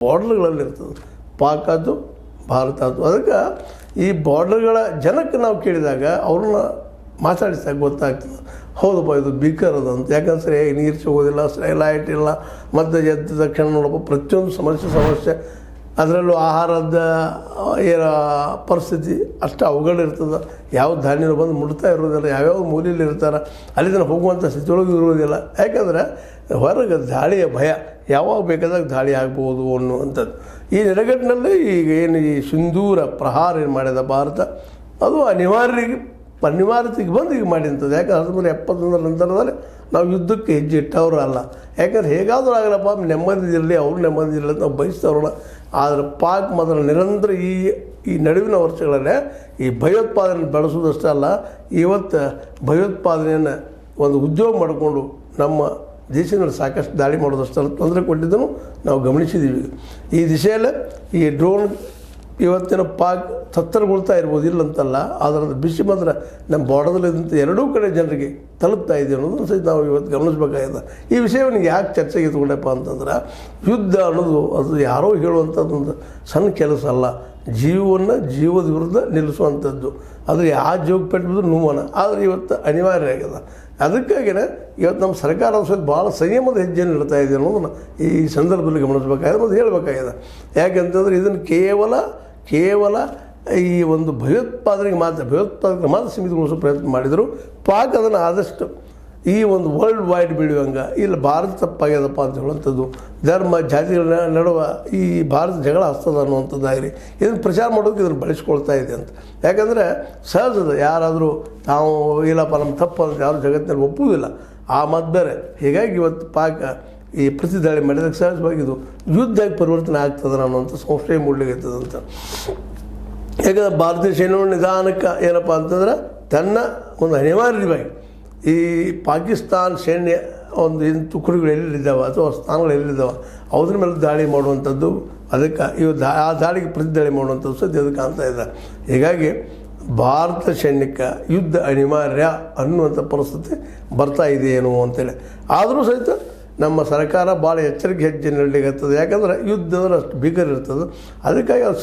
ಬಾರ್ಡರ್ಗಳಲ್ಲಿರ್ತದೆ. ಪಾಕ್ ಆಯ್ತು, ಭಾರತ ಆಯ್ತು. ಅದಕ್ಕೆ ಈ ಬಾರ್ಡರ್ಗಳ ಜನಕ್ಕೆ ನಾವು ಕೇಳಿದಾಗ ಅವ್ರನ್ನ ಮಾತಾಡಿಸಿದಾಗ ಗೊತ್ತಾಗ್ತದೆ, ಹೌದಪ್ಪ ಇದು ಭೀಕರ ಅದಂತ. ಯಾಕಂದ್ರೆ ನೀರು ಸಿಗೋದಿಲ್ಲ, ಲೈಟ್ ಇಲ್ಲ, ಮತ್ತು ಎದ್ದ ತಕ್ಷಣ ನೋಡಪ್ಪ ಪ್ರತಿಯೊಂದು ಸಮಸ್ಯೆ, ಅದರಲ್ಲೂ ಆಹಾರದ ಪರಿಸ್ಥಿತಿ ಅಷ್ಟು ಅವಘಡಿರ್ತದೆ. ಯಾವ ಧಾನ್ಯನೂ ಬಂದು ಮುಟ್ತಾ ಇರೋದಿಲ್ಲ, ಯಾವ್ಯಾವ ಮೂಲೆಯಲ್ಲಿ ಇರ್ತಾರೆ, ಅಲ್ಲಿಂದ ಹೋಗುವಂಥ ಸ್ಥಿತಿಯೊಳಗೆ ಇರೋದಿಲ್ಲ. ಯಾಕಂದರೆ ಹೊರಗೆ ದಾಳಿಯ ಭಯ, ಯಾವಾಗ ಬೇಕಾದಾಗ ದಾಳಿ ಆಗ್ಬೋದು ಅನ್ನುವಂಥದ್ದು. ಈ ನೆಲೆಗಟ್ಟಿನಲ್ಲಿ ಈಗ ಏನು ಈ ಸಿಂಧೂರ ಪ್ರಹಾರ ಏನು ಮಾಡಿದ ಭಾರತ, ಅದು ಅನಿವಾರ್ಯತೆಗೆ ಬಂದು ಈಗ ಮಾಡಿರ್ತದೆ. ಯಾಕಂದ್ರೆ 1971 ನಂತರದಲ್ಲಿ ನಾವು ಯುದ್ಧಕ್ಕೆ ಹೆಜ್ಜೆ ಇಟ್ಟವರು ಅಲ್ಲ. ಯಾಕಂದ್ರೆ ಹೇಗಾದರೂ ಆಗಲಪ್ಪ ನೆಮ್ಮದಿ ಇರಲಿ, ಅವರು ನೆಮ್ಮದಿ ಇರಲಿ ಅಂತ ನಾವು ಬಯಸ್ತವ್ರಲ್ಲ. ಆದರೆ ಪಾಕ್ ಮೊದಲ ನಿರಂತರ ಈ ನಡುವಿನ ವರ್ಷಗಳಲ್ಲೇ ಈ ಭಯೋತ್ಪಾದನೆ ಬೆಳೆಸೋದಷ್ಟೇ ಅಲ್ಲ, ಇವತ್ತು ಭಯೋತ್ಪಾದನೆಯನ್ನು ಒಂದು ಉದ್ಯೋಗ ಮಾಡಿಕೊಂಡು ನಮ್ಮ ದೇಶದಲ್ಲಿ ಸಾಕಷ್ಟು ದಾಳಿ ಮಾಡೋದಷ್ಟೆಲ್ಲ ತೊಂದರೆ ಕೊಟ್ಟಿದ್ದನ್ನು ನಾವು ಗಮನಿಸಿದ್ದೀವಿ. ಈ ದಿಶೆಯಲ್ಲೇ ಈ ಡ್ರೋನ್ ಇವತ್ತಿನ ಪಾಕ್ ತತ್ತರಗೊಳ್ತಾ ಇರ್ಬೋದು, ಇಲ್ಲಂತಲ್ಲ. ಅದರ ಬಿಸಿ ಮಾತ್ರ ನಮ್ಮ ಬಾರ್ಡರ್ದಲ್ಲಿದ್ದಂಥ ಎರಡೂ ಕಡೆ ಜನರಿಗೆ ತಲುಪ್ತಾ ಇದೆ ಅನ್ನೋದು ಸಹಿತ ನಾವು ಇವತ್ತು ಗಮನಿಸಬೇಕಾಗಿದೆ. ಈ ವಿಷಯವನ್ನು ಯಾಕೆ ಚರ್ಚೆಗೆ ಎತ್ಕೊಂಡಪ್ಪ ಅಂತಂದ್ರೆ, ಯುದ್ಧ ಅನ್ನೋದು ಅದು ಯಾರೋ ಹೇಳುವಂಥದ್ದೊಂದು ಸಣ್ಣ ಕೆಲಸ ಅಲ್ಲ. ಜೀವದ ವಿರುದ್ಧ ನಿಲ್ಲಿಸುವಂಥದ್ದು. ಆದರೆ ಯಾವ ಜೀವಕ್ಕೆ ಪೆಟ್ಟಿದ್ರು ನೋವನ, ಆದರೆ ಇವತ್ತು ಅನಿವಾರ್ಯ ಆಗಿದೆ. ಅದಕ್ಕಾಗಿಯೇ ಇವತ್ತು ನಮ್ಮ ಸರ್ಕಾರ ಸಹಿತ ಭಾಳ ಸಂಯಮದ ಹೆಜ್ಜೆಯನ್ನು ಇಡ್ತಾ ಇದೆ ಅನ್ನೋದನ್ನು ಈ ಸಂದರ್ಭದಲ್ಲಿ ಗಮನಿಸಬೇಕಾಗಿದೆ ಮತ್ತು ಹೇಳಬೇಕಾಗಿದೆ. ಯಾಕೆಂತಂದರೆ ಇದನ್ನು ಕೇವಲ ಈ ಒಂದು ಭಯೋತ್ಪಾದನೆಗೆ ಮಾತ್ರ ಸೀಮಿತಗೊಳಿಸೋ ಪ್ರಯತ್ನ ಮಾಡಿದರು. ಪಾಕ್ ಅದನ್ನು ಆದಷ್ಟು ಈ ಒಂದು ವರ್ಲ್ಡ್ ವೈಡ್ ಬೆಳೆಯುವಂಗೆ ಇಲ್ಲ ಭಾರತ ತಪ್ಪಾಗ್ಯದಪ್ಪ ಅಂತ ಹೇಳುವಂಥದ್ದು, ಧರ್ಮ ಜಾತಿಗಳ ನಡುವೆ ಈ ಭಾರತ ಜಗಳ ಹಸ್ತದ ಅನ್ನುವಂಥದ್ದಾಗಲಿ ಇದನ್ನು ಪ್ರಚಾರ ಮಾಡೋದಕ್ಕೆ ಇದನ್ನು ಬಳಸ್ಕೊಳ್ತಾ ಇದೆ ಅಂತ. ಯಾಕಂದರೆ ಸಹಜದ ಯಾರಾದರೂ ತಾವು ಇಲ್ಲಪ್ಪ ನಮ್ಮ ತಪ್ಪು ಅಂತ ಯಾರು ಜಗತ್ತಿನಲ್ಲಿ ಒಪ್ಪುವುದಿಲ್ಲ, ಆ ಮಾತು ಬೇರೆ. ಹೀಗಾಗಿ ಇವತ್ತು ಪಾಕ್ ಈ ಪ್ರತಿ ದಾಳಿ ಮಾಡಿದಾಗ ಸಹಜವಾಗಿದ್ದು ಯುದ್ಧಕ್ಕೆ ಪರಿವರ್ತನೆ ಆಗ್ತದೆ ಅನ್ನೋಂಥ ಸಂಶಯ ಮೂಡಲಿಕ್ಕಂತ. ಯಾಕಂದರೆ ಭಾರತೀಯ ಸೈನ್ಯವು ನಿಧಾನಕ್ಕೆ ಏನಪ್ಪ ಅಂತಂದ್ರೆ ತನ್ನ ಒಂದು ಅನಿವಾರ್ಯವಾಗಿ ಈ ಪಾಕಿಸ್ತಾನ ಸೈನ್ಯ ಒಂದು ಏನು ತುಕಡಿಗಳು ಎಲ್ಲಿದ್ದಾವೆ ಅಥವಾ ಸ್ಥಾನಗಳು ಎಲ್ಲಿದ್ದಾವೆ ಅದ್ರ ಮೇಲೆ ದಾಳಿ ಮಾಡುವಂಥದ್ದು, ಅದಕ್ಕೆ ಆ ದಾಳಿಗೆ ಪ್ರತಿ ದಾಳಿ ಮಾಡುವಂಥದ್ದು ಸದ್ಯ ಅದು ಕಾಣ್ತಾ ಇದೆ. ಹೀಗಾಗಿ ಭಾರತ ಸೈನ್ಯಕ್ಕೆ ಯುದ್ಧ ಅನಿವಾರ್ಯ ಅನ್ನುವಂಥ ಪರಿಸ್ಥಿತಿ ಬರ್ತಾ ಇದೆಯೇನೋ ಅಂತೇಳಿ. ಆದರೂ ಸಹಿತ ನಮ್ಮ ಸರ್ಕಾರ ಭಾಳ ಎಚ್ಚರಿಕೆ ಹೆಜ್ಜೆ ನೀಡಲಿಕ್ಕೆ. ಯಾಕಂದ್ರೆ ಯುದ್ಧ ಅಂದ್ರೆ ಅಷ್ಟು ಭೀಕರ ಇರ್ತದೆ. ಅದಕ್ಕಾಗಿ ಅದು